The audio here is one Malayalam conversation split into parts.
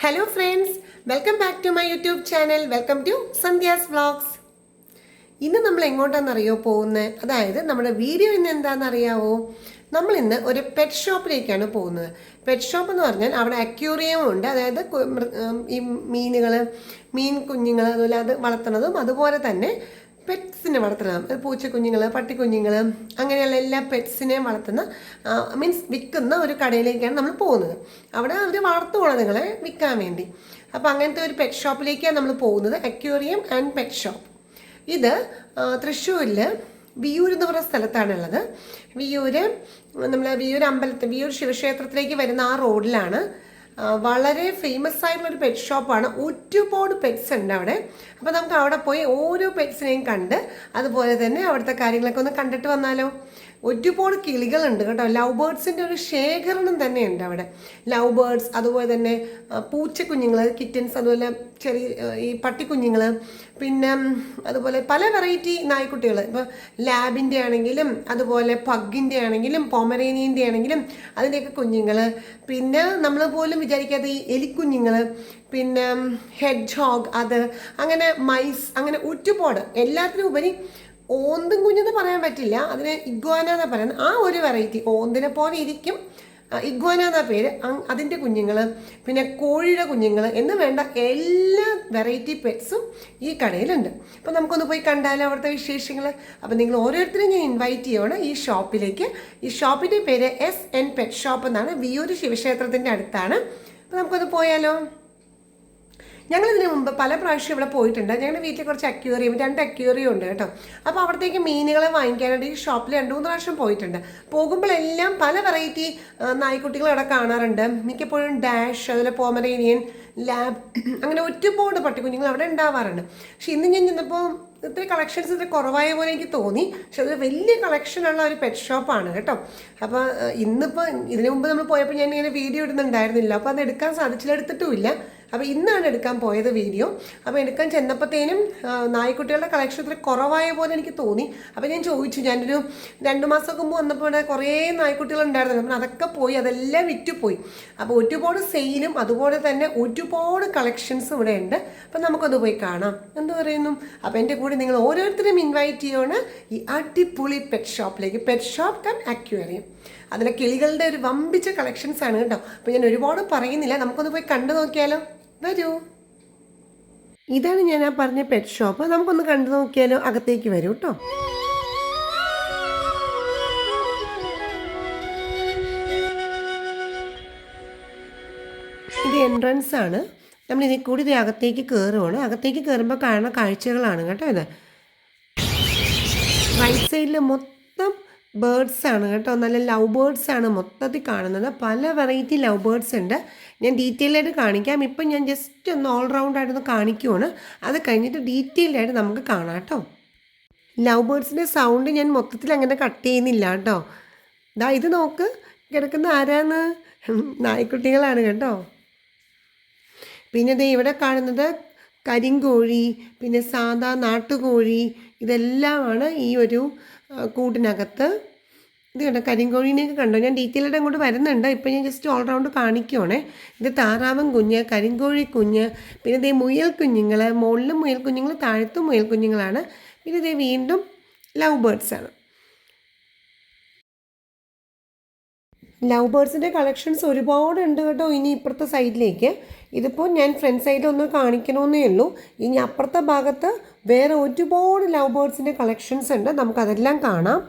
Hello friends, welcome back to my YouTube channel. Welcome to Sandhya's Vlogs. ഇന്ന് നമ്മൾ എങ്ങോട്ടാണെന്നറിയോ പോകുന്നത്? അതായത് നമ്മുടെ വീഡിയോ ഇന്ന് എന്താണെന്നറിയാവോ? നമ്മൾ ഇന്ന് ഒരു പെറ്റ് ഷോപ്പിലേക്കാണ് പോകുന്നത്. പെറ്റ് ഷോപ്പ് എന്ന് പറഞ്ഞാൽ അവിടെ അക്വേറിയം ഉണ്ട്. അതായത് ഈ മീൻ കുഞ്ഞുങ്ങൾ അതുപോലെ അത് വളർത്തുന്നതും അതുപോലെ തന്നെ പെറ്റ്സിനെ വളർത്തണം. പൂച്ചക്കുഞ്ഞുങ്ങൾ, പട്ടിക്കുഞ്ഞുങ്ങൾ, അങ്ങനെയുള്ള എല്ലാ പെറ്റ്സിനെയും വളർത്തുന്ന മീൻസ് വിൽക്കുന്ന ഒരു കടയിലേക്കാണ് നമ്മൾ പോകുന്നത്. അവിടെ അവർ വളർത്തുകുളങ്ങളെ വിൽക്കാൻ വേണ്ടി. അപ്പോൾ അങ്ങനത്തെ ഒരു പെറ്റ് ഷോപ്പിലേക്കാണ് നമ്മൾ പോകുന്നത്. Aquarium and pet shop. ഇത് തൃശ്ശൂരിൽ വിയൂർ എന്ന് പറയുന്ന സ്ഥലത്താണുള്ളത്. വിയൂർ അമ്പലത്തിൽ വിയൂർ ശിവക്ഷേത്രത്തിലേക്ക് വരുന്ന ആ റോഡിലാണ്. വളരെ ഫേമസ് ആയിട്ടുള്ളൊരു പെറ്റ് ഷോപ്പാണ്. ഒരുപാട് പെറ്റ്സ് ഉണ്ട് അവിടെ. അപ്പോൾ നമുക്ക് അവിടെ പോയി ഓരോ പെറ്റ്സിനെയും കണ്ട് അതുപോലെ തന്നെ അവിടുത്തെ കാര്യങ്ങളൊക്കെ ഒന്ന് കണ്ടിട്ട് വന്നാലോ? ഒരുപാട് കിളികളുണ്ട് കേട്ടോ. ലവ് ബേർഡ്സിൻ്റെ ഒരു ശേഖരണം തന്നെയുണ്ട് അവിടെ. ലവ് ബേർഡ്സ്, അതുപോലെ തന്നെ പൂച്ചക്കുഞ്ഞുങ്ങൾ, കിറ്റൻസ്, അതുപോലെ ചെറിയ ഈ പട്ടിക്കുഞ്ഞുങ്ങൾ, പിന്നെ അതുപോലെ പല വെറൈറ്റി നായ്ക്കുട്ടികൾ. ഇപ്പോൾ ലാബിൻ്റെ ആണെങ്കിലും അതുപോലെ പഗ്ഗിൻ്റെ ആണെങ്കിലും പൊമറേനിയൻ്റെ ആണെങ്കിലും അതിൻ്റെയൊക്കെ കുഞ്ഞുങ്ങൾ, പിന്നെ നമ്മൾ പോലും വിചാരിക്കാത്ത ഈ എലിക്കുഞ്ഞുങ്ങൾ, പിന്നെ ഹെഡ് ഹോഗ്, അത് അങ്ങനെ മൈസ്, അങ്ങനെ ഒരുപാട്. എല്ലാത്തിനും ഉപരി ഓന്തും കുഞ്ഞെന്ന് പറയാൻ പറ്റില്ല, അതിനെ ഇഗ്വാന എന്നാണ് പറയുന്നത്. ആ ഒരു വെറൈറ്റി ഓന്തിനെ പോലെ ഇരിക്കും, ഇഗ്വാന എന്ന പേര്. അതിൻ്റെ കുഞ്ഞുങ്ങൾ, പിന്നെ കോഴിയുടെ കുഞ്ഞുങ്ങൾ എന്ന് വേണ്ട എല്ലാ വെറൈറ്റി പെറ്റ്സും ഈ കടയിലുണ്ട്. അപ്പോൾ നമുക്കൊന്ന് പോയി കണ്ടാലോ അവിടുത്തെ വിശേഷങ്ങൾ? അപ്പോൾ നിങ്ങൾ ഓരോരുത്തരും ഞാൻ ഇൻവൈറ്റ് ചെയ്യുകയാണ് ഈ ഷോപ്പിലേക്ക്. ഈ ഷോപ്പിൻ്റെ പേര് SN പെറ്റ് ഷോപ്പ് എന്നാണ്. വിയൂർ ശിവക്ഷേത്രത്തിൻ്റെ അടുത്താണ്. അപ്പോൾ നമുക്കൊന്ന് പോയാലോ? ഞങ്ങളിതിന് മുമ്പ് പല പ്രാവശ്യം ഇവിടെ പോയിട്ടുണ്ട്. ഞങ്ങളുടെ വീട്ടിൽ കുറച്ച് അക്വേറിയം, 2 അക്വേറിയം ഉണ്ട് കേട്ടോ. അപ്പോൾ അവിടത്തേക്ക് മീനുകളെ വാങ്ങിക്കാനായിട്ട് ഈ ഷോപ്പിൽ 2-3 പ്രാവശ്യം പോയിട്ടുണ്ട്. പോകുമ്പോഴെല്ലാം പല വെറൈറ്റി നായ്ക്കുട്ടികൾ അവിടെ കാണാറുണ്ട്. മിക്കപ്പോഴും ഡാഷ്, അതുപോലെ പോമറേനിയൻ, ലാബ്, അങ്ങനെ ഒരുപാട് പട്ടിക്കുഞ്ഞുങ്ങൾ അവിടെ ഉണ്ടാവാറുണ്ട്. പക്ഷെ ഇന്ന് ഞാൻ ചെന്നപ്പോൾ ഇത്തിരി കളക്ഷൻസ് ഇത്തിരി കുറവായ പോലെ എനിക്ക് തോന്നി. പക്ഷെ അത് വലിയ കളക്ഷനുള്ള ഒരു പെറ്റ് ഷോപ്പാണ് കേട്ടോ. അപ്പോൾ ഇന്നിപ്പോൾ ഇതിനു മുമ്പ് നമ്മൾ പോയപ്പോൾ ഞാൻ ഇങ്ങനെ വീഡിയോ ഇടുന്നുണ്ടായിരുന്നില്ല. അപ്പോൾ അത് എടുക്കാൻ സാധിച്ചില്ല, എടുത്തിട്ടുമില്ല. അപ്പോൾ ഇന്നാണ് എടുക്കാൻ പോയത് വീഡിയോ. അപ്പോൾ എടുക്കാൻ ചെന്നപ്പോഴത്തേനും നായ്ക്കുട്ടികളുടെ കളക്ഷൻ ഇത്തിരി കുറവായ പോലെ എനിക്ക് തോന്നി. അപ്പോൾ ഞാൻ ചോദിച്ചു, ഞാനൊരു 2 മാസം മുമ്പ് വന്നപ്പോൾ ഇവിടെ കുറേ നായ്ക്കുട്ടികൾ ഉണ്ടായിരുന്നു. അപ്പോൾ അതൊക്കെ പോയി, അതെല്ലാം വിറ്റുപോയി. അപ്പോൾ ഒരുപാട് സെയിലും അതുപോലെ തന്നെ ഒരുപാട് കളക്ഷൻസും ഇവിടെ ഉണ്ട്. അപ്പം നമുക്കൊന്ന് പോയി കാണാം, എന്ത് പറയുന്നു? അപ്പോൾ എൻ്റെ കൂടെ നിങ്ങൾ ഓരോരുത്തരും ഇൻവൈറ്റ് ചെയ്യുകയാണ് ഈ അടിപൊളി പെറ്റ് ഷോപ്പിലേക്ക്. Pet shop cum aquarium. അതിലെ കിളികളുടെ ഒരു വമ്പിച്ച കളക്ഷൻസ് ആണ് കേട്ടോ. അപ്പോൾ ഞാൻ ഒരുപാട് പറയുന്നില്ല, നമുക്കൊന്ന് പോയി കണ്ടു നോക്കിയാലോ? വരൂ. ഇതാണ് ഞാൻ ആ പറഞ്ഞ പെറ്റ് ഷോപ്പ്. നമുക്കൊന്ന് കണ്ടു നോക്കിയാലോ? അകത്തേക്ക് വരൂ കേട്ടോ. ഇത് എൻട്രൻസ് ആണ്. നമ്മൾ ഇതിൽ കൂടി ഇത് അകത്തേക്ക് കയറുവാണ്. അകത്തേക്ക് കയറുമ്പോൾ കാണുന്ന കാഴ്ചകളാണ് കേട്ടോ ഇത്. റൈറ്റ് സൈഡിൽ മൊത്തം ബേർഡ്സ് ആണ് കേട്ടോ. നല്ല ലവ് ബേർഡ്സ് ആണ് മൊത്തത്തിൽ കാണുന്നത്. പല വെറൈറ്റി ലവ് ബേർഡ്സ് ഉണ്ട്. ഞാൻ ഡീറ്റെയിൽ ആയിട്ട് കാണിക്കാം. ഇപ്പം ഞാൻ ജസ്റ്റ് ഒന്ന് ഓൾറൗണ്ട് ആയിട്ടൊന്ന് കാണിക്കുവാണ്. അത് കഴിഞ്ഞിട്ട് ഡീറ്റെയിൽഡ് ആയിട്ട് നമുക്ക് കാണാം കേട്ടോ. ലവ് ബേർഡ്സിൻ്റെ സൗണ്ട് ഞാൻ മൊത്തത്തിൽ അങ്ങനെ കട്ട് ചെയ്യുന്നില്ല കേട്ടോ. ഇത് നോക്ക്, കിടക്കുന്ന ആരാന്ന്? നായ്ക്കുട്ടികളാണ് കേട്ടോ. പിന്നെ ഇവിടെ കാണുന്നത് കരിങ്കോഴി, പിന്നെ സാധാ നാട്ടുകോഴി, ഇതെല്ലാമാണ് ഈ ഒരു കൂട്ടിനകത്ത്. ഇത് കണ്ടോ, കരിങ്കോഴീനെയൊക്കെ കണ്ടോ? ഞാൻ ഡീറ്റെയിലായിട്ട് അങ്ങോട്ട് വരുന്നുണ്ട്. ഇപ്പം ഞാൻ ജസ്റ്റ് ഓൾറൗണ്ട് കാണിക്കുവാണേ. ഇത് താറാവൻ കുഞ്ഞ്, കരിങ്കോഴി കുഞ്ഞ്, പിന്നെ ഇതേ മുയൽ കുഞ്ഞുങ്ങൾ, മുകളിലും മുയൽ കുഞ്ഞുങ്ങൾ, താഴത്തും മുയൽ കുഞ്ഞുങ്ങളാണ്. പിന്നെ ഇതേ വീണ്ടും ലവ് ബേർഡ്സാണ്. ലവ് ബേർഡ്സിൻ്റെ കളക്ഷൻസ് ഒരുപാട് ഉണ്ട് കേട്ടോ. ഇനി ഇപ്പുറത്തെ സൈഡിലേക്ക്, ഇതിപ്പോൾ ഞാൻ ഫ്രണ്ട് സൈഡിൽ ഒന്ന് കാണിക്കണമെന്നേ ഉള്ളൂ. ഇനി അപ്പുറത്തെ ഭാഗത്ത് വേറെ ഒരുപാട് ലവ് ബേർഡ്സിൻ്റെ കളക്ഷൻസ് ഉണ്ട്. നമുക്കതെല്ലാം കാണാം.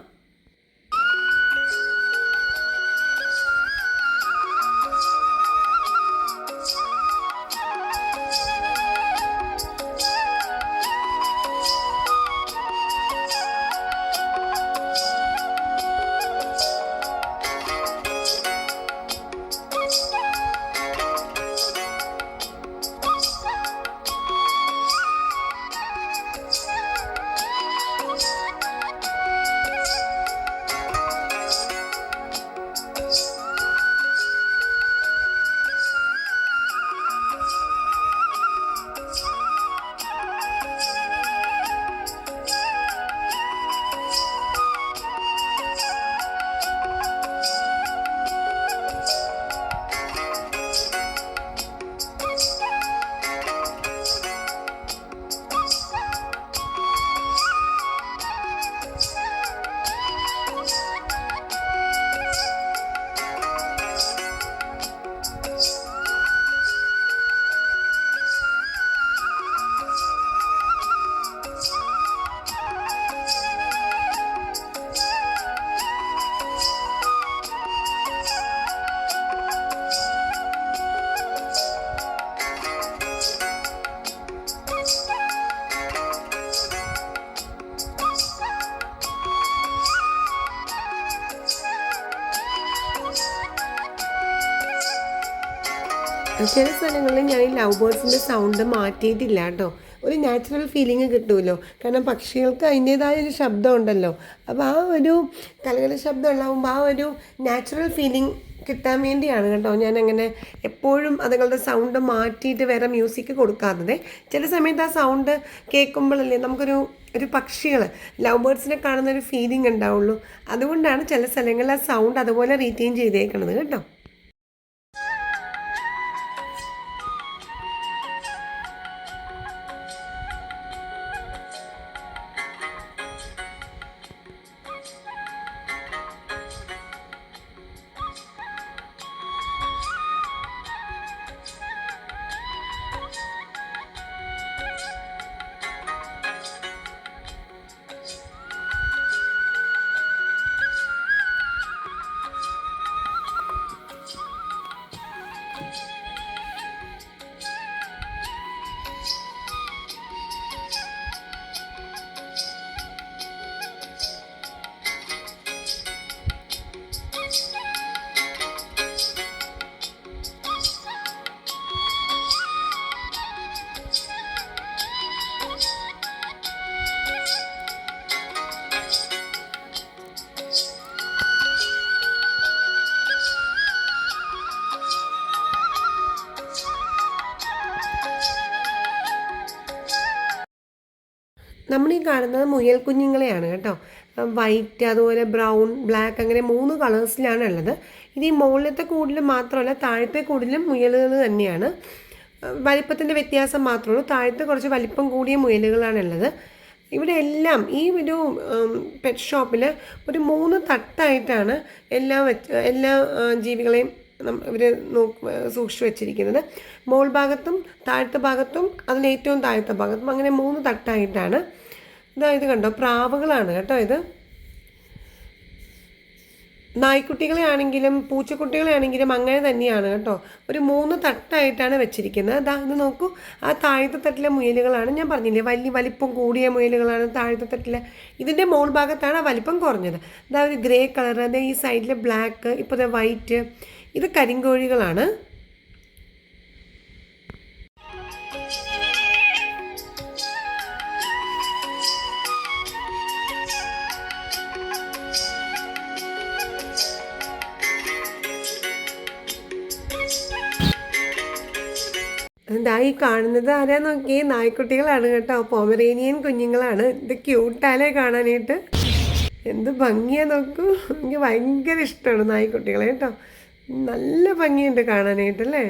ചില സ്ഥലങ്ങളിൽ ഞാൻ ഈ ലവ് ബേർഡ്സിൻ്റെ സൗണ്ട് മാറ്റിയിട്ടില്ല കേട്ടോ. ഒരു നാച്ചുറൽ ഫീലിംഗ് കിട്ടുമല്ലോ. കാരണം പക്ഷികൾക്ക് അതിൻ്റേതായ ഒരു ശബ്ദം ഉണ്ടല്ലോ. അപ്പോൾ ആ ഒരു കലകല ശബ്ദം ഉണ്ടാകുമ്പോൾ ആ ഒരു നാച്ചുറൽ ഫീലിംഗ് കിട്ടാൻ വേണ്ടിയാണ് കേട്ടോ ഞാനങ്ങനെ എപ്പോഴും അതുങ്ങളുടെ സൗണ്ട് മാറ്റിയിട്ട് വേറെ മ്യൂസിക് കൊടുക്കാത്തത്. ചില സമയത്ത് ആ സൗണ്ട് കേൾക്കുമ്പോഴല്ലേ ഒരു പക്ഷികൾ ലവ് ബേർഡ്സിനെ കാണുന്ന ഒരു ഫീലിംഗ് ഉണ്ടാവുള്ളൂ. അതുകൊണ്ടാണ് ചില സ്ഥലങ്ങളിൽ ആ സൗണ്ട് അതുപോലെ റീറ്റെയിൻ ചെയ്തേക്കണത് കേട്ടോ. നമ്മളീ കാണുന്നത് മുയൽ കുഞ്ഞുങ്ങളെയാണ് കേട്ടോ. വൈറ്റ്, അതുപോലെ ബ്രൗൺ, ബ്ലാക്ക്, അങ്ങനെ 3 കളേഴ്സിലാണ് ഉള്ളത്. ഇത് ഈ മുകളിലത്തെ കൂടിൽ മാത്രമല്ല, താഴത്തെ കൂടിലും മുയലുകൾ തന്നെയാണ്. വലിപ്പത്തിൻ്റെ വ്യത്യാസം മാത്രമേ ഉള്ളൂ. താഴത്തെ കുറച്ച് വലിപ്പം കൂടിയ മുയലുകളാണുള്ളത്. ഇവിടെ എല്ലാം ഈ ഒരു പെറ്റ് ഷോപ്പിൽ ഒരു 3 തട്ടായിട്ടാണ് എല്ലാ ജീവികളെയും ഇവർ സൂക്ഷിച്ചു വെച്ചിരിക്കുന്നത്. മോൾ ഭാഗത്തും താഴത്തെ ഭാഗത്തും അതിലേറ്റവും താഴത്തെ ഭാഗത്തും അങ്ങനെ 3 തട്ടായിട്ടാണ്. ഇത് കണ്ടോ, പ്രാവുകളാണ് കേട്ടോ. ഇത് നായ്ക്കുട്ടികളെ ആണെങ്കിലും പൂച്ചക്കുട്ടികളെ ആണെങ്കിലും അങ്ങനെ തന്നെയാണ് കേട്ടോ. ഒരു 3 തട്ടായിട്ടാണ് വെച്ചിരിക്കുന്നത്. ഇത് നോക്കൂ, ആ താഴത്തെ തട്ടിലെ മുയലുകളാണ്. ഞാൻ പറഞ്ഞില്ലേ വലിപ്പം കൂടിയ മുയലുകളാണ് താഴത്തെ തട്ടിലെ. ഇതിൻ്റെ മോൾ ഭാഗത്താണ് ആ വലിപ്പം കുറഞ്ഞത്. ഒരു ഗ്രേ കളർ, ഈ സൈഡിൽ ബ്ലാക്ക്, ഇപ്പോൾ വൈറ്റ്. ഇത് കരിങ്കോഴികളാണ്. ഈ കാണുന്നത് ആരാ നോക്കിയേ, നായ്ക്കുട്ടികളാണ് കേട്ടോ. പൊമറേനിയൻ കുഞ്ഞുങ്ങളാണ്. ഇത് ക്യൂട്ടാലേ കാണാനായിട്ട്. എന്ത് ഭംഗിയാ നോക്കൂ. എനിക്ക് ഭയങ്കര ഇഷ്ടമാണ് നായ്ക്കുട്ടികളെ കേട്ടോ. നല്ല ഭംഗിയുണ്ട് കാണാനായിട്ടല്ലേ.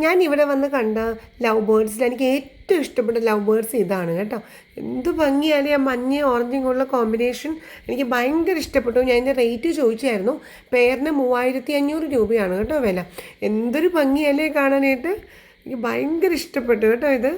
ഞാൻ ഇവിടെ വന്ന് കണ്ട ലവ് ബേർഡ്സിൽ എനിക്ക് ഏറ്റവും ഇഷ്ടപ്പെട്ട ലവ് ബേർഡ്സ് ഇതാണ് കേട്ടോ. എന്ത് ഭംഗിയാണ് ആ മഞ്ഞ ഓറഞ്ചും കൂടെയുള്ള കോമ്പിനേഷൻ. എനിക്ക് ഭയങ്കര ഇഷ്ടപ്പെട്ടു. ഞാൻ ഇതിൻ്റെ റേറ്റ് ചോദിച്ചായിരുന്നു. പെയറിന് 3500 രൂപയാണ് കേട്ടോ വില. എന്തൊരു ഭംഗിയല്ലേ കാണാനായിട്ട്. എനിക്ക് ഭയങ്കര ഇഷ്ടപ്പെട്ടു കേട്ടോ ഇത്.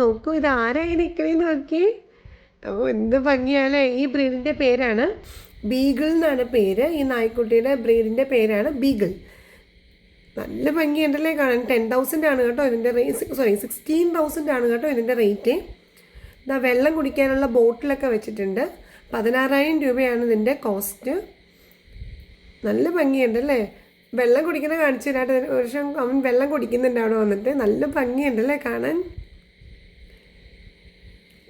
നോക്കൂ, ഇത് ആരായി നിൽക്കണേന്ന് നോക്കി. ഓ എന്ത് ഭംഗിയാലേ. ഈ ബ്രീഡിൻ്റെ പേരാണ് ബീഗിൾ എന്നാണ് പേര്. ഈ നായ്ക്കുട്ടിയുടെ ബ്രീഡിൻ്റെ പേരാണ് ബീഗിൾ. നല്ല ഭംഗിയുണ്ടല്ലേ കാണാൻ. 10,000 ആണ് കേട്ടോ ഇതിൻ്റെ റേറ്റ്. 16,000 ആണ് കേട്ടോ ഇതിൻ്റെ റേറ്റ്. ഇതാ വെള്ളം കുടിക്കാനുള്ള ബോട്ടിലൊക്കെ വെച്ചിട്ടുണ്ട്. 16,000 രൂപയാണ് ഇതിൻ്റെ കോസ്റ്റ്. നല്ല ഭംഗിയുണ്ടല്ലേ. വെള്ളം കുടിക്കുന്ന കാണിച്ചു തരാട്ട്. ഒരു വർഷം അവൻ വെള്ളം കുടിക്കുന്നുണ്ട് അവിടെ വന്നിട്ട്. നല്ല ഭംഗിയുണ്ടല്ലേ കാണാൻ.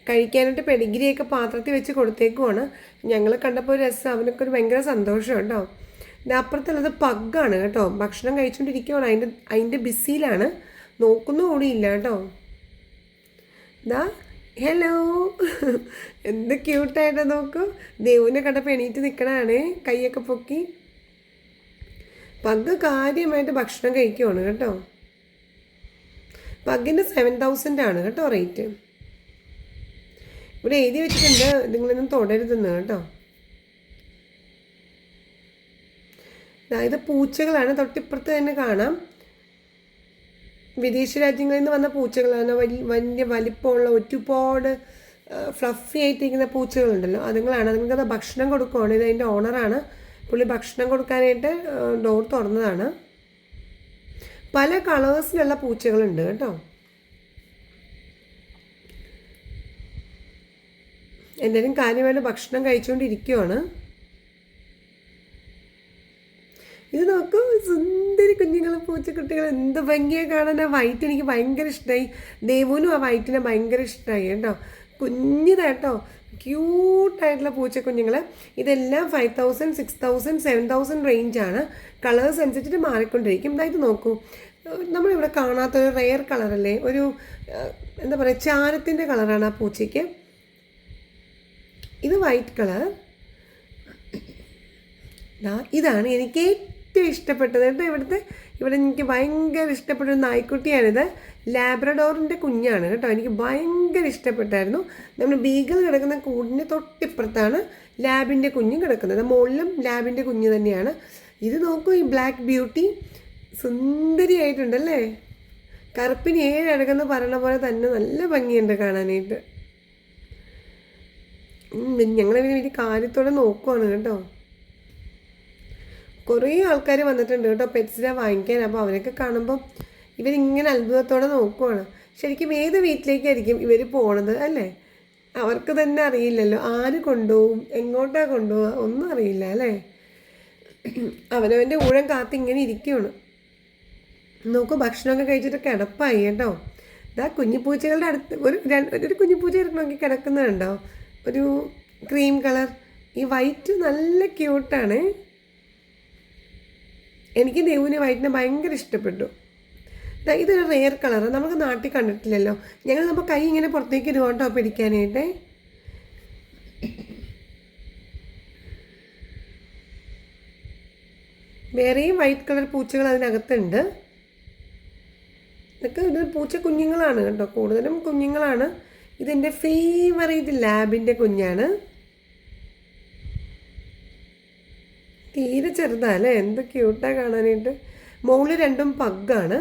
കഴിക്കാനായിട്ട് പെഡിഗ്രിയൊക്കെ പാത്രത്തിൽ വെച്ച് കൊടുത്തേക്കുവാണ്. ഞങ്ങൾ കണ്ടപ്പോൾ ഒരു രസം, അവനൊക്കെ ഒരു ഭയങ്കര സന്തോഷം കേട്ടോ. ഇത് അപ്പുറത്തുള്ളത് പഗ്ഗാണ് കേട്ടോ. ഭക്ഷണം കഴിച്ചുകൊണ്ടിരിക്കുവാണ്. അതിൻ്റെ ബിസിയിലാണ്, നോക്കുന്ന കൂടിയില്ല കേട്ടോ. ഇതാ ഹലോ, എന്ത് ക്യൂട്ടായിട്ട് നോക്കൂ. ദേവുവിനെ കണ്ടപ്പോൾ എണീറ്റ് നിൽക്കണാണ്, കൈയൊക്കെ പൊക്കി. പഗ് കാര്യമായിട്ട് ഭക്ഷണം കഴിക്കുവാണ് കേട്ടോ. പഗ്ഗിൻ്റെ 7,000 ആണ് കേട്ടോ റേറ്റ്. ഇവിടെ എഴുതി വെച്ചിട്ടുണ്ട് നിങ്ങളൊന്നും തുടരുതെന്ന് കേട്ടോ. ഇത് പൂച്ചകളാണ്. തൊട്ടിപ്പുറത്ത് തന്നെ കാണാം. വിദേശ രാജ്യങ്ങളിൽ നിന്ന് വന്ന പൂച്ചകളാണ്. വലിയ വലിപ്പമുള്ള ഒരുപാട് ഫ്ലഫി ആയിട്ടിരിക്കുന്ന പൂച്ചകളുണ്ടല്ലോ, അതുങ്ങളാണ്. അതുങ്ങൾക്കത് ഭക്ഷണം കൊടുക്കുവാണ്. ഇത് അതിൻ്റെ ഓണറാണ്. പുള്ളി ഭക്ഷണം കൊടുക്കാനായിട്ട് ഡോർ തുറന്നതാണ്. പല കളേഴ്സിലുള്ള പൂച്ചകളുണ്ട് കേട്ടോ. എല്ലാവരും കാര്യമായിട്ട് ഭക്ഷണം കഴിച്ചുകൊണ്ടിരിക്കുവാണ്. ഇത് നോക്കൂ, സുന്ദരി കുഞ്ഞുങ്ങൾ, പൂച്ചക്കുട്ടികൾ, എന്ത് ഭംഗിയാണ് കാണാൻ. ആ വൈറ്റ് എനിക്ക് ഭയങ്കര ഇഷ്ടമായി. ദേവുവിനും ആ വൈറ്റിനെ ഭയങ്കര ഇഷ്ടമായി കേട്ടോ. കുഞ്ഞിതാട്ടോ, ക്യൂട്ടായിട്ടുള്ള പൂച്ചക്കുഞ്ഞുങ്ങൾ. ഇതെല്ലാം 5,000, 6,000, 7,000 റേഞ്ചാണ്. കളേഴ്സ് അനുസരിച്ചിട്ട് മാറിക്കൊണ്ടിരിക്കും. ഇതായിട്ട് നോക്കൂ, നമ്മളിവിടെ കാണാത്തൊരു റെയർ കളറല്ലേ, ഒരു എന്താ പറയുക, ചാരത്തിൻ്റെ കളറാണ് ആ പൂച്ചയ്ക്ക്. ഇത് വൈറ്റ് കളർ. ഇതാണ് എനിക്ക് ഏറ്റവും ഇഷ്ടപ്പെട്ടത് കേട്ടോ. ഇവിടെ എനിക്ക് ഭയങ്കര ഇഷ്ടപ്പെട്ടൊരു നായ്ക്കുട്ടിയാണിത്. ലാബ്രഡോറിൻ്റെ കുഞ്ഞാണ് കേട്ടോ. എനിക്ക് ഭയങ്കര ഇഷ്ടപ്പെട്ടായിരുന്നു. നമ്മൾ ബീഗിൾ കിടക്കുന്ന കൂടിൻ്റെ തൊട്ടിപ്പുറത്താണ് ലാബിൻ്റെ കുഞ്ഞും കിടക്കുന്നത്. മുകളിലും ലാബിൻ്റെ കുഞ്ഞ് തന്നെയാണ്. ഇത് നോക്കൂ, ഈ ബ്ലാക്ക് ബ്യൂട്ടി സുന്ദരിയായിട്ടുണ്ടല്ലേ. കറുപ്പിന് 7 അഴകെന്ന് പറയണ പോലെ തന്നെ നല്ല ഭംഗിയുണ്ട് കാണാനായിട്ട്. ഞങ്ങളിങ്ങനെ വലിയ കാര്യത്തോടെ നോക്കുവാണ് കേട്ടോ. കുറേ ആൾക്കാർ വന്നിട്ടുണ്ട് കേട്ടോ പെറ്റ്സിനെ വാങ്ങിക്കാൻ. അപ്പോൾ അവരൊക്കെ കാണുമ്പോൾ ഇവരിങ്ങനെ അത്ഭുതത്തോടെ നോക്കുവാണ്. ശരിക്കും ഏത് വീട്ടിലേക്കായിരിക്കും ഇവർ പോണത് അല്ലേ? അവർക്ക് തന്നെ അറിയില്ലല്ലോ ആര് കൊണ്ടുപോകും, എങ്ങോട്ടാണ് കൊണ്ടുപോവുക, ഒന്നും അറിയില്ല അല്ലേ. അവനവൻ്റെ ഊഴം കാത്തിങ്ങനെ ഇരിക്കുകയാണ്. നോക്കൂ, ഭക്ഷണമൊക്കെ കഴിച്ചിട്ട് കിടപ്പായി കേട്ടോ. ഇതാ കുഞ്ഞിപ്പൂച്ചകളുടെ അടുത്ത് ഒരു കുഞ്ഞിപ്പൂച്ച നോക്കി കിടക്കുന്നുണ്ടോ, ഒരു ക്രീം കളർ. ഈ വൈറ്റ് നല്ല ക്യൂട്ടാണ്. എനിക്ക് ദേവുവിനെ വൈറ്റിനെ ഭയങ്കര ഇഷ്ടപ്പെട്ടു. ഇതൊരു റെയർ കളറ്, നമുക്ക് നാട്ടിൽ കണ്ടിട്ടില്ലല്ലോ. ഞങ്ങൾ നമ്മൾ കൈ ഇങ്ങനെ പുറത്തേക്ക് ഇടുക കേട്ടോ പിടിക്കാനായിട്ട്. വേറെയും വൈറ്റ് കളർ പൂച്ചകൾ അതിനകത്തുണ്ട്. ഇത് പൂച്ച കുഞ്ഞുങ്ങളാണ് കേട്ടോ, കൂടുതലും കുഞ്ഞുങ്ങളാണ്. ഇതെൻ്റെ ഫേവറേറ്റ് ലാബിൻ്റെ കുഞ്ഞാണ്. തീരെ ചെറുതല്ലേ, എന്ത് ക്യൂട്ടാണ് കാണാനായിട്ട്. മുകളിൽ 2 പഗ്ഗാണ്.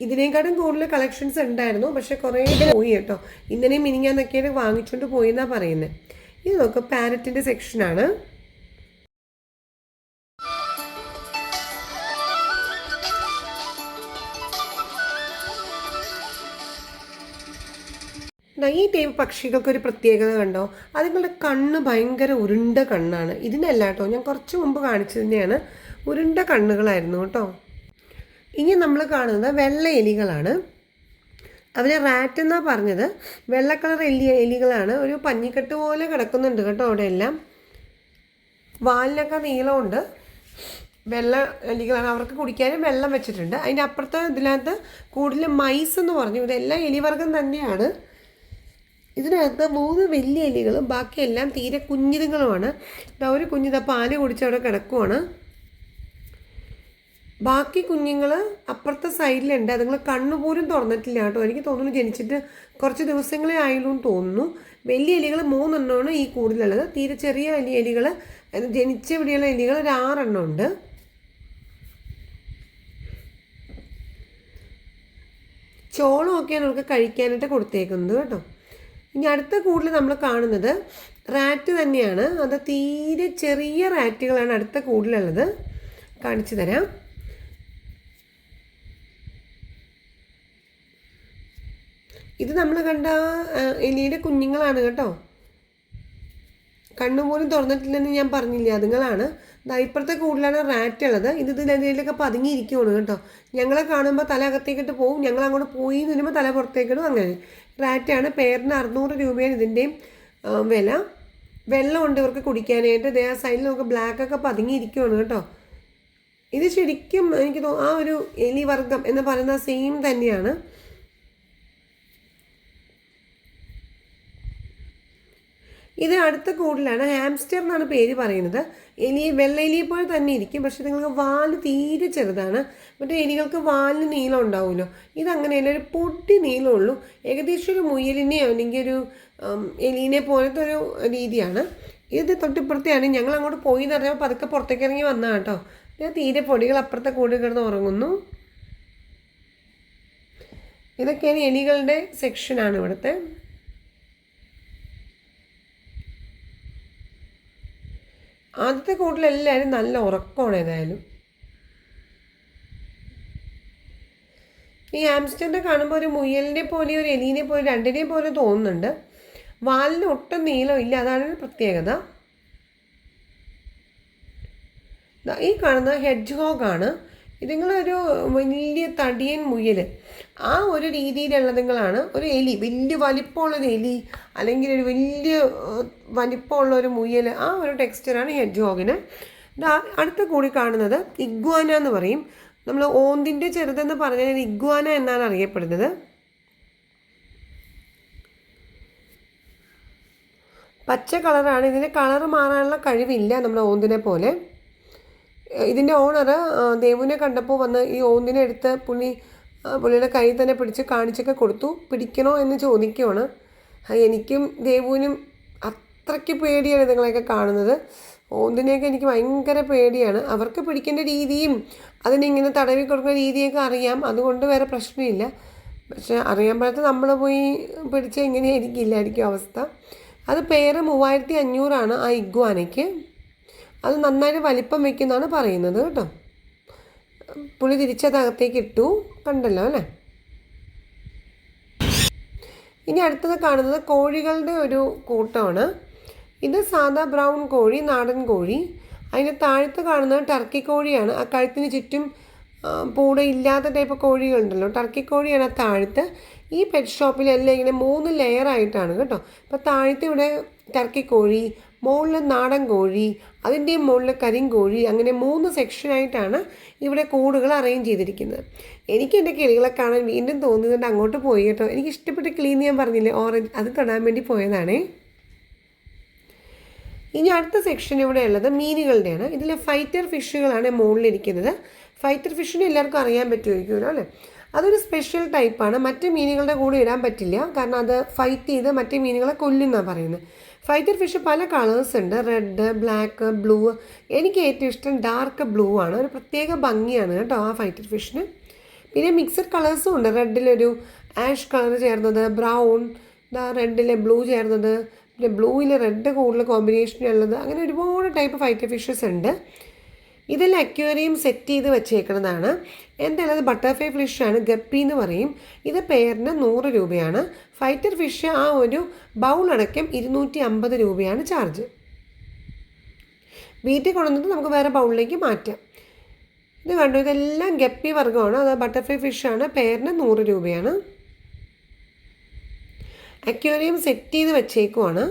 ഇതിനേക്കാളും കൂടുതൽ കളക്ഷൻസ് ഉണ്ടായിരുന്നു, പക്ഷെ കുറേ പോയി കേട്ടോ. ഇന്നലെയും മിനിങ്ങാന്നൊക്കെയാണ് വാങ്ങിച്ചുകൊണ്ട് പോയി എന്നാണ് പറയുന്നത്. ഇത് നോക്കുക, പാരറ്റിൻ്റെ സെക്ഷനാണ്. ഈ ടൈപ്പ് പക്ഷികൾക്കൊരു പ്രത്യേകത കണ്ടോ, അതുങ്ങളുടെ കണ്ണ് ഭയങ്കര ഉരുണ്ട കണ്ണാണ്. ഇതിനല്ല കേട്ടോ, ഞാൻ കുറച്ച് മുമ്പ് കാണിച്ചു തന്നെയാണ്. ഉരുണ്ട കണ്ണുകളായിരുന്നു കേട്ടോ. ഇനി നമ്മൾ കാണുന്നത് വെള്ള എലികളാണ്. അവരെ റാറ്റ് എന്നാണ് പറഞ്ഞത്. വെള്ള കളർ എലികളാണ്. ഒരു പഞ്ഞിക്കെട്ട് പോലെ കിടക്കുന്നുണ്ട് കേട്ടോ അവിടെ എല്ലാം. വാലിനൊക്കെ നീളമുണ്ട്. വെള്ള എലികളാണ്. അവർക്ക് കുടിക്കാനും വെള്ളം വെച്ചിട്ടുണ്ട്. അതിൻ്റെ അപ്പുറത്തെ ഇതിനകത്ത് കൂടുതൽ മൈസ് എന്ന് പറഞ്ഞു. ഇതെല്ലാം എലിവർഗം തന്നെയാണ്. ഇതിനകത്ത് 3 വലിയ എലികളും ബാക്കിയെല്ലാം തീരെ കുഞ്ഞിതുങ്ങളുമാണ്. ഒരു കുഞ്ഞിത പാല് കുടിച്ച് അവിടെ കിടക്കുവാണ്. ബാക്കി കുഞ്ഞുങ്ങൾ അപ്പുറത്തെ സൈഡിലുണ്ട്. അതുങ്ങൾ കണ്ണുപോലും തുറന്നിട്ടില്ല കേട്ടോ. എനിക്ക് തോന്നുന്നു ജനിച്ചിട്ട് കുറച്ച് ദിവസങ്ങളെ ആയുള്ളൂ എന്ന് തോന്നുന്നു. വലിയ എലികൾ 3 എണ്ണമാണ് ഈ കൂടുതലുള്ളത്. തീരെ ചെറിയ എലികൾ, ജനിച്ച ഇവിടെയുള്ള എലികൾ ഒരു 6 എണ്ണം ഉണ്ട്. ചോളമൊക്കെയാണ് അവർക്ക് കഴിക്കാനായിട്ട് കൊടുത്തേക്കുന്നത് കേട്ടോ. ഇനി അടുത്ത കൂടിൽ നമ്മൾ കാണുന്നത് റാറ്റ് തന്നെയാണ്. അത് തീരെ ചെറിയ റാറ്റുകളാണ് അടുത്ത കൂടിലുള്ളത്. കാണിച്ചു തരാം. ഇത് നമ്മൾ കണ്ട എലിയുടെ കുഞ്ഞുങ്ങളാണ് കേട്ടോ. കണ്ണുപോലും തുറന്നിട്ടില്ലെന്ന് ഞാൻ പറഞ്ഞില്ലേ, അതുങ്ങളാണ്. ഇപ്പുറത്തെ കൂടുതലാണ് റാറ്റ് ഉള്ളത്. ഇതിലൊക്കെ പതുങ്ങിയിരിക്കുവാണ് കേട്ടോ. ഞങ്ങളെ കാണുമ്പോൾ തല അകത്തേക്കിട്ട് പോവും, ഞങ്ങൾ അങ്ങോട്ട് പോയി എന്ന് വരുമ്പോൾ തല പുറത്തേക്കിടും. അങ്ങനെ റാറ്റാണ്. പേരിന് 600 രൂപയാണ് ഇതിൻ്റെയും വില. വെള്ളമുണ്ട് ഇവർക്ക് കുടിക്കാനായിട്ട്. ഇതേ ആ സൈഡിൽ നമുക്ക് ബ്ലാക്കൊക്കെ പതുങ്ങിയിരിക്കുവാണ് കേട്ടോ. ഇത് ശരിക്കും എനിക്ക് ആ ഒരു എലി വർഗം എന്ന് പറയുന്ന സെയിം തന്നെയാണ്. ഇത് അടുത്ത കൂടിലാണ്. ഹാംസ്റ്റർ എന്നാണ് പേര് പറയുന്നത്. വെള്ള എലിയെ പോലെ തന്നെ ഇരിക്കും, പക്ഷെ നിങ്ങൾക്ക് വാല് തീരെ ചെറുതാണ്. മറ്റേ എലികൾക്ക് വാലിന് നീളം ഉണ്ടാവുമല്ലോ, ഇതങ്ങനെയല്ല, ഒരു പൊട്ടി നീളമുള്ളൂ. ഏകദേശം ഒരു മുയലിനെയോ അല്ലെങ്കിൽ ഒരു എലീനെ പോലത്തെ ഒരു രീതിയാണ്. ഇത് തൊട്ടിപ്പുറത്തെയാണ്. ഞങ്ങൾ അങ്ങോട്ട് പോയി എന്ന് പറഞ്ഞപ്പോൾ പതുക്കെ പുറത്തേക്ക് ഇറങ്ങി വന്നാൽ കേട്ടോ. ഞാൻ തീരെ പൊടികൾ അപ്പുറത്തെ കൂടി കിടന്ന് ഉറങ്ങുന്നു. ഇതൊക്കെയാണ് എലികളുടെ സെക്ഷനാണ് ഇവിടുത്തെ. ആദ്യത്തെ കൂട്ടിലെല്ലാവരും നല്ല ഉറക്കമാണ്. ഏതായാലും ഈ ഹാംസ്റ്ററിനെ കാണുമ്പോൾ ഒരു മുയലിനെ പോലെ ഒരു എലീനെ പോലെ രണ്ടിനെ പോലെ തോന്നുന്നുണ്ട്. വാലിന് ഒട്ടും നീളമില്ല, അതാണ് പ്രത്യേകത. ഈ കാണുന്ന ഹെഡ്ജ് ഹോഗാണ്. ഇതുങ്ങളൊരു വലിയ തടിയൻ മുയൽ, ആ ഒരു രീതിയിലുള്ളതുങ്ങളാണ്. ഒരു എലി, വലിയ വലിപ്പമുള്ളൊരു എലി അല്ലെങ്കിൽ ഒരു വലിയ വലിപ്പമുള്ള ഒരു മുയൽ, ആ ഒരു ടെക്സ്ചറാണ് ഹെഡ്ജ് ഹോഗിന്. അടുത്ത കൂടി കാണുന്നത് ഇഗ്വാന എന്ന് പറയും. നമ്മൾ ഓന്തിൻ്റെ ചെറുതെന്ന് പറഞ്ഞാൽ ഇഗ്വാന എന്നാണ് അറിയപ്പെടുന്നത്. പച്ച കളറാണ്. ഇതിന് കളർ മാറാനുള്ള കഴിവില്ല നമ്മുടെ ഓന്തിനെ പോലെ. ഇതിൻ്റെ ഓണർ ദേവുവിനെ കണ്ടപ്പോൾ വന്ന് ഈ ഓന്തിനെ എടുത്ത് പുള്ളിയുടെ കൈ തന്നെ പിടിച്ച് കാണിച്ചൊക്കെ കൊടുത്തു. പിടിക്കണോ എന്ന് ചോദിക്കുവാണ്. എനിക്കും ദേവുവിനും അത്രയ്ക്ക് പേടിയാണ് ഇതുങ്ങളെയൊക്കെ കാണുന്നത്. ഓന്തിനെയൊക്കെ എനിക്ക് ഭയങ്കര പേടിയാണ്. അവർക്ക് പിടിക്കേണ്ട രീതിയും അതിനിങ്ങനെ തടവി കൊടുക്കുന്ന രീതിയൊക്കെ അറിയാം, അതുകൊണ്ട് വേറെ പ്രശ്നമില്ല. പക്ഷെ അറിയാൻ പാടത്ത് നമ്മൾ പോയി പിടിച്ചാൽ ഇങ്ങനെയായിരിക്കില്ലായിരിക്കും അവസ്ഥ. അത് പേര് 3500 ആ ഇഗ്വാനയ്ക്ക്. അത് നന്നായിട്ട് വലിപ്പം വയ്ക്കുന്നതാണ് പറയുന്നത് കേട്ടോ. പുളി തിരിച്ചതകത്തേക്ക് ഇട്ടു, കണ്ടല്ലോ അല്ലേ. ഇനി അടുത്തത് കാണുന്നത് കോഴികളുടെ ഒരു കൂട്ടമാണ്. ഇത് സാധാ ബ്രൗൺ കോഴി, നാടൻ കോഴി. അതിന് താഴത്ത് കാണുന്നത് ടർക്കി കോഴിയാണ്. ആ കഴുത്തിന് ചുറ്റും പൂട ഇല്ലാത്ത ടൈപ്പ് കോഴികളുണ്ടല്ലോ, ടർക്കി കോഴിയാണ് ആ താഴത്ത്. ഈ പെറ്റ് ഷോപ്പിലെല്ലാം ഇങ്ങനെ 3 ലെയറായിട്ടാണ് കേട്ടോ. ഇപ്പോൾ താഴത്ത് ഇവിടെ ടർക്കി കോഴി, മുകളിൽ നാടൻ കോഴി, അതിൻ്റെ മുകളിൽ കരിങ്കോഴി, അങ്ങനെ 3 സെക്ഷനായിട്ടാണ് ഇവിടെ കൂടുകൾ അറേഞ്ച് ചെയ്തിരിക്കുന്നത്. എനിക്ക് എൻ്റെ കിളികളെ കാണാൻ വീണ്ടും തോന്നുന്നുണ്ട് അങ്ങോട്ട് പോയി കേട്ടോ. എനിക്ക് ഇഷ്ടപ്പെട്ട കിളിന്ന് ഞാൻ പറഞ്ഞില്ലേ, ഓറഞ്ച്, അത് തൊടാൻ വേണ്ടി പോയതാണേ. ഇനി അടുത്ത സെക്ഷൻ ഇവിടെ ഉള്ളത് മീനുകളുടെയാണ്. ഇതിൽ ഫൈറ്റർ ഫിഷുകളാണ് മുകളിലിരിക്കുന്നത്. ഫൈറ്റർ ഫിഷിനെ എല്ലാവർക്കും അറിയാൻ പറ്റുമായിരിക്കുമല്ലോ അല്ലേ. അതൊരു സ്പെഷ്യൽ ടൈപ്പാണ്. മറ്റ് മീനുകളുടെ കൂടെ ഇടാൻ പറ്റില്ല, കാരണം അത് ഫൈറ്റ് ചെയ്ത് മറ്റേ മീനുകളെ കൊല്ലുന്നാണ് പറയുന്നത്. ഫൈറ്റർ ഫിഷ് പല കളേഴ്സ് ഉണ്ട്, റെഡ്, ബ്ലാക്ക്, ബ്ലൂ. എനിക്ക് ഏറ്റവും ഇഷ്ടം ഡാർക്ക് ബ്ലൂ ആണ്. ഒരു പ്രത്യേക ഭംഗിയാണ് കേട്ടോ ആ ഫൈറ്റർ ഫിഷിന്. പിന്നെ മിക്സഡ് കളേഴ്സും ഉണ്ട്. റെഡിലൊരു ആഷ് കളർ ചേർന്നത്, ബ്രൗൺ, റെഡിലെ ബ്ലൂ ചേർന്നത്, പിന്നെ ബ്ലൂവിൽ റെഡ് കൂടുതൽ കോമ്പിനേഷനുള്ളത്, അങ്ങനെ ഒരുപാട് ടൈപ്പ് ഫൈറ്റർ ഫിഷസ് ഉണ്ട്. ഇതെല്ലാം അക്വേറിയം സെറ്റ് ചെയ്ത് വെച്ചേക്കുന്നതാണ്. എന്തായാലും അത് ബട്ടർഫ്ലൈ ഫിഷാണ്, ഗപ്പി എന്ന് പറയും. ഇത് പേരിന് 100 രൂപയാണ്. ഫൈറ്റർ ഫിഷ് ആ ഒരു ബൗളടക്കം 250 രൂപയാണ് ചാർജ്. വീട്ടിൽ കൊണ്ടുവന്നിട്ട് നമുക്ക് വേറെ ബൗളിലേക്ക് മാറ്റാം. ഇത് കണ്ടു, ഇതെല്ലാം ഗപ്പി വർഗ്ഗമാണ്. അത് ബട്ടർഫ്ലൈ ഫിഷാണ്, പേരിന് 100 രൂപയാണ്. അക്വേറിയം സെറ്റ് ചെയ്ത് വെച്ചേക്കുവാണ്.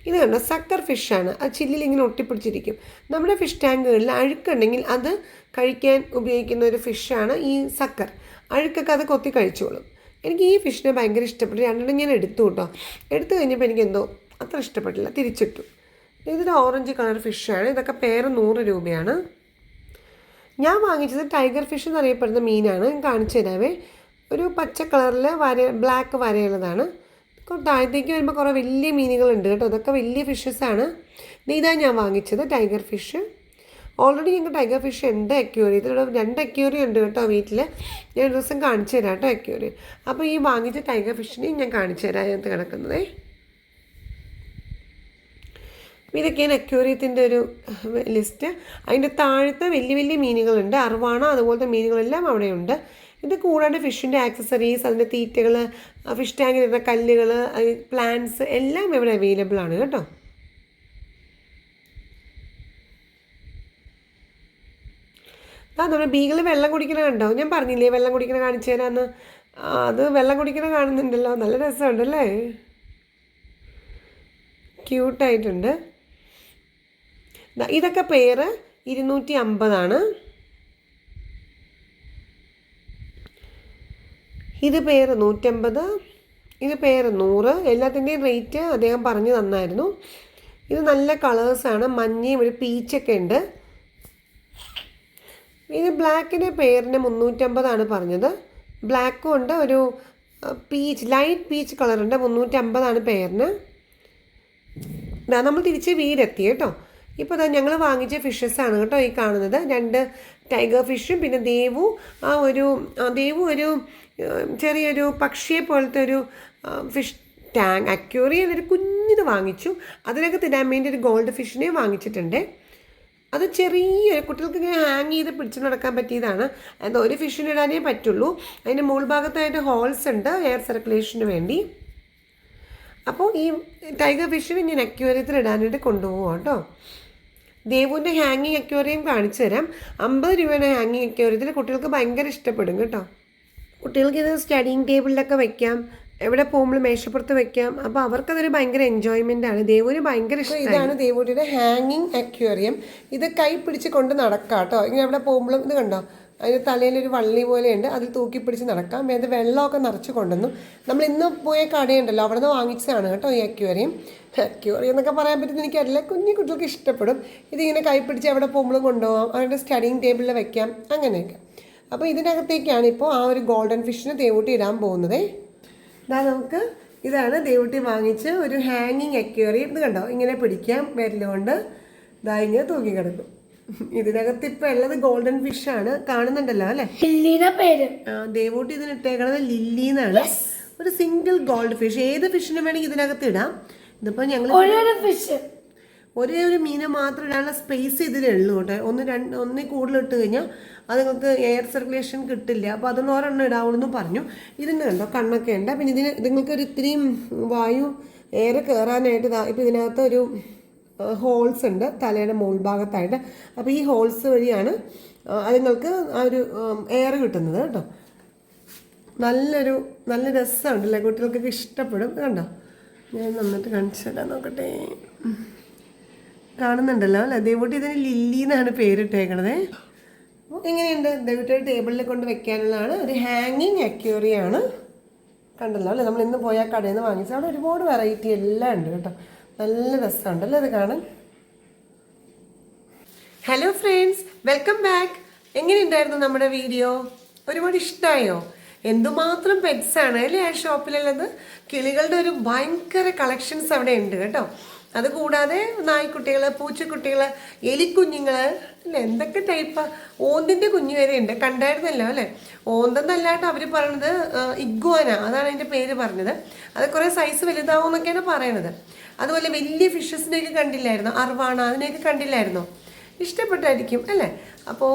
ഇത് കണ്ടോ, സക്കർ ഫിഷാണ്. അത് ചില്ലിൽ ഇങ്ങനെ ഒട്ടിപ്പിടിച്ചിരിക്കും. നമ്മുടെ ഫിഷ് ടാങ്കുകളിൽ അഴുക്കുണ്ടെങ്കിൽ അത് കഴിക്കാൻ ഉപയോഗിക്കുന്ന ഒരു ഫിഷാണ് ഈ സക്കർ. അഴുക്കൊക്കെ അത് കൊത്തി കഴിച്ചോളും. എനിക്ക് ഈ ഫിഷിനെ ഭയങ്കര ഇഷ്ടപ്പെട്ടു. രണ്ടെണ്ണം ഞാൻ എടുത്തു കേട്ടോ. എടുത്തു കഴിഞ്ഞപ്പോൾ എനിക്കെന്തോ അത്ര ഇഷ്ടപ്പെട്ടില്ല, തിരിച്ചിട്ടു. ഇതൊരു ഓറഞ്ച് കളർ ഫിഷാണ്. ഇതൊക്കെ പേര് 100 രൂപയാണ്. ഞാൻ വാങ്ങിച്ചത് ടൈഗർ ഫിഷ് എന്നറിയപ്പെടുന്ന മീനാണ്. ഞാൻ കാണിച്ചു തരാവേ. ഒരു പച്ച കളറിൽ ബ്ലാക്ക് വരയുള്ളതാണ്. താഴത്തേക്ക് വരുമ്പോൾ കുറേ വലിയ മീനുകളുണ്ട് കേട്ടോ. അതൊക്കെ വലിയ ഫിഷസാണ്. ഇതാണ് ഞാൻ വാങ്ങിച്ചത് ടൈഗർ ഫിഷ്. ഓൾറെഡി ഞങ്ങൾക്ക് ടൈഗർ ഫിഷ് ഉണ്ട് അക്വേറിയത്തിൽ. ഇവിടെ 2 അക്വേറിയം ഉണ്ട് കേട്ടോ വീട്ടിൽ. ഞാൻ ഒരു ദിവസം കാണിച്ചു തരാം കേട്ടോ അക്വേറിയം. അപ്പോൾ ഈ വാങ്ങിച്ച ടൈഗർ ഫിഷിനെയും ഞാൻ കാണിച്ചു തരാം അതിനകത്ത് കിടക്കുന്നത്. ഇതൊക്കെയാണ് അക്വേറിയത്തിൻ്റെ ഒരു ലിസ്റ്റ്. അതിൻ്റെ താഴത്തെ വലിയ വലിയ മീനുകളുണ്ട്, അർവാണ അതുപോലത്തെ മീനുകളെല്ലാം അവിടെയുണ്ട്. ഇത് കൂടാതെ ഫിഷിൻ്റെ ആക്സസറീസ്, അതിൻ്റെ തീറ്റകൾ, ഫിഷ് ടാങ്കിലിരുന്ന കല്ലുകൾ, പ്ലാന്റ്സ് എല്ലാം ഇവിടെ അവൈലബിൾ ആണ് കേട്ടോ. നമ്മുടെ ബീഗിൾ വെള്ളം കുടിക്കണ കണ്ടോ? ഞാൻ പറഞ്ഞില്ലേ വെള്ളം കുടിക്കണ കാണിച്ചു തരാമെന്ന്. അത് വെള്ളം കുടിക്കണ കാണുന്നുണ്ടല്ലോ, നല്ല രസമുണ്ടല്ലേ, ക്യൂട്ടായിട്ടുണ്ട്. ഇതൊക്കെ പേര് 250. ഇത് പേര് 150, ഇത് പേര് 100. എല്ലാത്തിൻ്റെയും റേറ്റ് അദ്ദേഹം പറഞ്ഞു തന്നായിരുന്നു. ഇത് നല്ല കളേഴ്സാണ്, മഞ്ഞയും ഒരു പീച്ചൊക്കെ ഉണ്ട്. ഇത് ബ്ലാക്കിൻ്റെ പേരിന് 350 പറഞ്ഞത്. ബ്ലാക്കും ഉണ്ട്, ഒരു പീച്ച് ലൈറ്റ് പീച്ച് കളറുണ്ട്, 350 പേരിന്. നമ്മൾ തിരിച്ച് വീടെത്തി കേട്ടോ. ഇപ്പോൾ ഞങ്ങൾ വാങ്ങിച്ച ഫിഷസാണ് കേട്ടോ ഈ കാണുന്നത്. 2 ടൈഗർ ഫിഷും പിന്നെ ദേവു ഒരു ചെറിയൊരു പക്ഷിയെ പോലത്തെ ഒരു ഫിഷ് ടാങ്ക് അക്വേറിയം ഒരു കുഞ്ഞിത് വാങ്ങിച്ചു. അതിനകത്ത് ഇടാൻ വേണ്ടി ഒരു ഗോൾഡ് ഫിഷിനെ വാങ്ങിച്ചിട്ടുണ്ട്. അത് ചെറിയൊരു കുട്ടികൾക്ക് ഇങ്ങനെ ഹാങ് ചെയ്ത് പിടിച്ച് നടക്കാൻ പറ്റിയതാണ്. അത് ഒരു ഫിഷിന് ഇടാനേ പറ്റുള്ളൂ. അതിൻ്റെ മുകൾ ഭാഗത്തായിട്ട് ഹോൾസ് ഉണ്ട് എയർ സർക്കുലേഷന് വേണ്ടി. അപ്പോൾ ഈ ടൈഗർ ഫിഷിനെ ഞാൻ അക്വേറിയത്തിൽ ഇടാനായിട്ട് കൊണ്ടുപോകാം കേട്ടോ. ദേവുവിൻ്റെ ഹാങ്ങിങ് അക്വേറിയം കാണിച്ചു തരാം. 50 രൂപയുടെ ഹാങ്ങിങ് അക്വേറിയത്തിൽ കുട്ടികൾക്ക് ഭയങ്കര ഇഷ്ടപ്പെടും കേട്ടോ. കുട്ടികൾക്ക് ഇത് സ്റ്റഡിങ് ടേബിളിലൊക്കെ വയ്ക്കാം, എവിടെ പോകുമ്പോൾ മേശപ്പുറത്ത് വെക്കാം. അപ്പോൾ അവർക്കതൊരു ഭയങ്കര എൻജോയ്മെൻ്റ് ആണ്. ദേവുവിന് ഭയങ്കര ഇഷ്ടം. ഇതാണ് ദേവുവിൻ്റെ ഹാങ്ങിങ് അക്വേറിയം. ഇത് കൈ പിടിച്ച് കൊണ്ട് നടക്കാം കേട്ടോ. ഇങ്ങനെ എവിടെ പോകുമ്പോഴും ഇത് കണ്ടോ, അതിന് തലയിലൊരു വള്ളി പോലെയുണ്ട്, അതിൽ തൂക്കി പിടിച്ച് നടക്കാം. അത് വെള്ളമൊക്കെ നിറച്ച് കൊണ്ടുവന്നു. നമ്മൾ ഇന്ന് പോയ കടയുണ്ടല്ലോ, അവിടെ നിന്ന് വാങ്ങിച്ചതാണ് കേട്ടോ ഈ അക്വേറിയം. അക്വേറിയം എന്നൊക്കെ പറയാൻ പറ്റുന്ന എനിക്കറിയില്ല, കുഞ്ഞു കുട്ടികൾക്ക് ഇഷ്ടപ്പെടും. ഇതിങ്ങനെ കൈ പിടിച്ച് എവിടെ പോകുമ്പോഴും കൊണ്ടുപോകാം, അവരുടെ സ്റ്റഡിങ് ടേബിളിൽ വെക്കാം, അങ്ങനെയൊക്കെ. അപ്പോൾ ഇതിനകത്തേക്കാണ് ഇപ്പോൾ ആ ഒരു ഗോൾഡൻ ഫിഷിനെ ദേവൂട്ടി ഇടാൻ പോകുന്നത്. ഇതാണ് ദേവൂട്ടി വാങ്ങിച്ച് ഒരു ഹാങ്ങിങ് അക്വേറിയം. ഇത് കണ്ടോ, ഇങ്ങനെ പിടിക്കാം വിരലുകൊണ്ട്, ഇങ്ങനെ തൂക്കി കിടക്കും. ഇതിനകത്ത് ഇപ്പം ഉള്ളത് ഗോൾഡൻ ഫിഷാണ്, കാണുന്നുണ്ടല്ലോ അല്ലേ. ദേവൂട്ടി ഇതിനിട്ടേക്കണത് ലില്ലി എന്നാണ്. ഒരു സിംഗിൾ ഗോൾഡ് ഫിഷ്. ഏത് ഫിഷിനും വേണമെങ്കിൽ ഇതിനകത്ത് ഇടാം. ഇതിപ്പോൾ ഞങ്ങൾ ഒരേ ഒരു മീനെ മാത്രം ഇടാനുള്ള സ്പേസ് ഇതിലുള്ളൂ കേട്ടോ. ഒന്നിൽ കൂടുതൽ ഇട്ട് കഴിഞ്ഞാൽ അത് നിങ്ങൾക്ക് എയർ സർക്കുലേഷൻ കിട്ടില്ല. അപ്പോൾ അതൊന്ന് ഒരെണ്ണം ഇടാവുള്ളൂ പറഞ്ഞു. ഇതിന് കണ്ടോ കണ്ണൊക്കെ ഉണ്ട്. പിന്നെ നിങ്ങൾക്ക് ഒരു ഇത്തിരിയും വായു എയർ കയറാനായിട്ട് ഇപ്പോൾ ഇതിനകത്ത് ഒരു ഹോൾസ് ഉണ്ട് തലയുടെ മുകൾ ഭാഗത്തായിട്ട്. അപ്പോൾ ഈ ഹോൾസ് വഴിയാണ് അതുങ്ങൾക്ക് ആ ഒരു എയർ കിട്ടുന്നത് കേട്ടോ. നല്ല രസമുണ്ടല്ലേ, കുട്ടികൾക്കൊക്കെ ഇഷ്ടപ്പെടും. കണ്ടോ, ഞാൻ നന്നിട്ട് കാണിച്ചു തരാൻ നോക്കട്ടെ. കാണുന്നുണ്ടല്ലോ അല്ലേ. ദേവൂട്ടി ഇതിന് ലില്ലി എന്നാണ് പേരിട്ടേക്കണത്. അപ്പോൾ എങ്ങനെയുണ്ട്, ദേവൂട്ടി ടേബിളിൽ കൊണ്ട് വെക്കാനുള്ളതാണ്. ഒരു ഹാങ്ങിങ് അക്വേറിയാണ്. കണ്ടല്ലോ അല്ലേ, നമ്മൾ ഇന്ന് പോയ കടയിൽ നിന്ന് വാങ്ങിച്ച അവിടെ ഒരുപാട് വെറൈറ്റി എല്ലാം ഉണ്ട് കേട്ടോ. നല്ല രസമുണ്ടല്ലോ ഇത് കാണാൻ. Hello friends, welcome back. എങ്ങനെയുണ്ടായിരുന്നു നമ്മുടെ വീഡിയോ? ഒരുപാട് ഇഷ്ടമായോ? എന്തുമാത്രം പെറ്റ്സാണ് അല്ലേ ആ ഷോപ്പിലുള്ളത്. കിളികളുടെ ഒരു ഭയങ്കര കളക്ഷൻസ് അവിടെ ഉണ്ട് കേട്ടോ. അതുകൂടാതെ നായ്ക്കുട്ടികൾ, പൂച്ചക്കുട്ടികൾ, എലിക്കുഞ്ഞുങ്ങൾ അല്ലേ, എന്തൊക്കെ ടൈപ്പാണ്. ഓന്തിൻ്റെ കുഞ്ഞു വരെ ഉണ്ട്, കണ്ടായിരുന്നല്ലോ അല്ലേ. ഓന്തെന്നല്ലാണ്ട് അവർ പറയണത് ഇഗ്വാന, അതാണ് അതിൻ്റെ പേര് പറഞ്ഞത്. അത് കുറേ സൈസ് വലുതാവും എന്നൊക്കെയാണ് പറയണത്. അതുപോലെ വലിയ ഫിഷസിനെയൊക്കെ കണ്ടില്ലായിരുന്നോ, അർവാണ, അതിനെയൊക്കെ കണ്ടില്ലായിരുന്നോ? ഇഷ്ടപ്പെട്ടായിരിക്കും അല്ലേ. അപ്പോൾ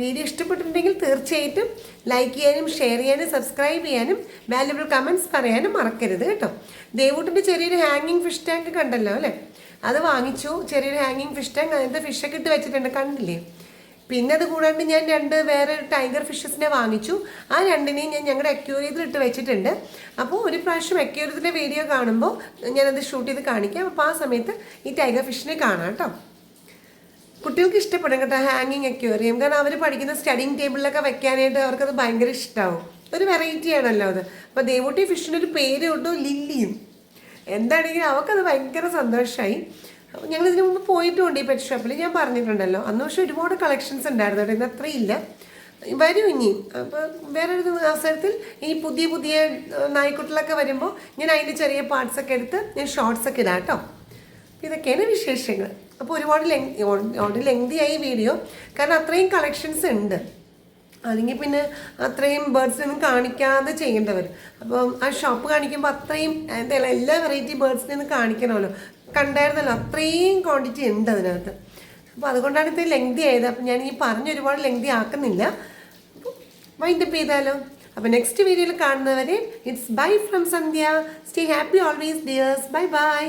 വീഡിയോ ഇഷ്ടപ്പെട്ടിട്ടുണ്ടെങ്കിൽ തീർച്ചയായിട്ടും ലൈക്ക് ചെയ്യാനും ഷെയർ ചെയ്യാനും സബ്സ്ക്രൈബ് ചെയ്യാനും വാല്യുബിൾ കമൻറ്റ്സ് പറയാനും മറക്കരുത് കേട്ടോ. ദേവൂട്ടിൻ്റെ ചെറിയൊരു ഹാങ്ങിങ് ഫിഷ് ടാങ്ക് കണ്ടല്ലോ അല്ലേ, അത് വാങ്ങിച്ചു. ചെറിയൊരു ഹാങ്ങിങ് ഫിഷ് ടാങ്ക്, അതിൻ്റെ ഫിഷൊക്കെ ഇട്ട് വെച്ചിട്ടുണ്ട്, കണ്ടില്ലേ. പിന്നെ അത് കൂടാണ്ട് ഞാൻ 2 വേറെ ടൈഗർ ഫിഷസിനെ വാങ്ങിച്ചു. ആ 2നെയും ഞാൻ ഞങ്ങളുടെ അക്വേറിയത്തിൽ ഇട്ട് വെച്ചിട്ടുണ്ട്. അപ്പോൾ ഒരു പ്രാവശ്യം അക്വേറിയത്തിൻ്റെ വീഡിയോ കാണുമ്പോൾ ഞാനത് ഷൂട്ട് ചെയ്ത് കാണിക്കാം. അപ്പോൾ ആ സമയത്ത് ഈ ടൈഗർ ഫിഷിനെ കാണാം കേട്ടോ. കുട്ടികൾക്ക് ഇഷ്ടപ്പെടും കേട്ടോ ഹാങ്ങിങ് അക്വേറിയം. കാരണം അവർ പഠിക്കുന്ന സ്റ്റഡിങ് ടേബിളിലൊക്കെ വെക്കാനായിട്ട് അവർക്കത് ഭയങ്കര ഇഷ്ടമാവും. ഒരു വെറൈറ്റി ആണല്ലോ അത്. അപ്പോൾ ദേവൂട്ടി ഫിഷിനൊരു പേര് കൊണ്ടു, ലില്ലിയും. എന്താണെങ്കിലും അവൾക്കത് ഭയങ്കര സന്തോഷമായി. അപ്പോൾ ഞങ്ങൾ ഇതിനു മുമ്പ് പോയിട്ടുമുണ്ട് ഈ പെറ്റ് ഷോപ്പിൽ, ഞാൻ പറഞ്ഞിട്ടുണ്ടല്ലോ. അന്ന് പക്ഷേ ഒരുപാട് കളക്ഷൻസ് ഉണ്ടായിരുന്നു കേട്ടോ, ഇന്ന് അത്രയില്ല, വരും ഇനിയും. അപ്പോൾ വേറൊരു അവസരത്തിൽ ഈ പുതിയ നായ്ക്കുട്ടിലൊക്കെ വരുമ്പോൾ ഞാൻ അതിൻ്റെ ചെറിയ പാർട്സൊക്കെ എടുത്ത് ഞാൻ ഷോർട്സൊക്കെ ഇടാം കേട്ടോ. ഇതൊക്കെയാണ് വിശേഷങ്ങൾ. അപ്പോൾ ഒരുപാട് ഓൾറെഡി ലെങ്തിയായി വീഡിയോ, കാരണം അത്രയും കളക്ഷൻസ് ഉണ്ട്. അല്ലെങ്കിൽ പിന്നെ അത്രയും ബേർഡ്സിനൊന്നും കാണിക്കാതെ ചെയ്യേണ്ടി വരും. അപ്പം ആ ഷോപ്പ് കാണിക്കുമ്പോൾ അത്രയും എന്തായാലും എല്ലാ വെറൈറ്റി ബേർഡ്സിനെയൊന്നും കാണിക്കണമല്ലോ. കണ്ടായിരുന്നല്ലോ, അത്രയും ക്വാണ്ടിറ്റി ഉണ്ട് അതിനകത്ത്. അപ്പോൾ അതുകൊണ്ടാണ് ഇത്രയും ലെങ്തി ആയത്. അപ്പം ഞാൻ ഈ ഒരുപാട് ലെങ്തി ആക്കുന്നില്ല, വൈൻഡപ്പ് ചെയ്താലോ. അപ്പോൾ നെക്സ്റ്റ് വീഡിയോയിൽ കാണുന്നവരെ it's bye from Sandhya. Stay happy always dears. Bye by.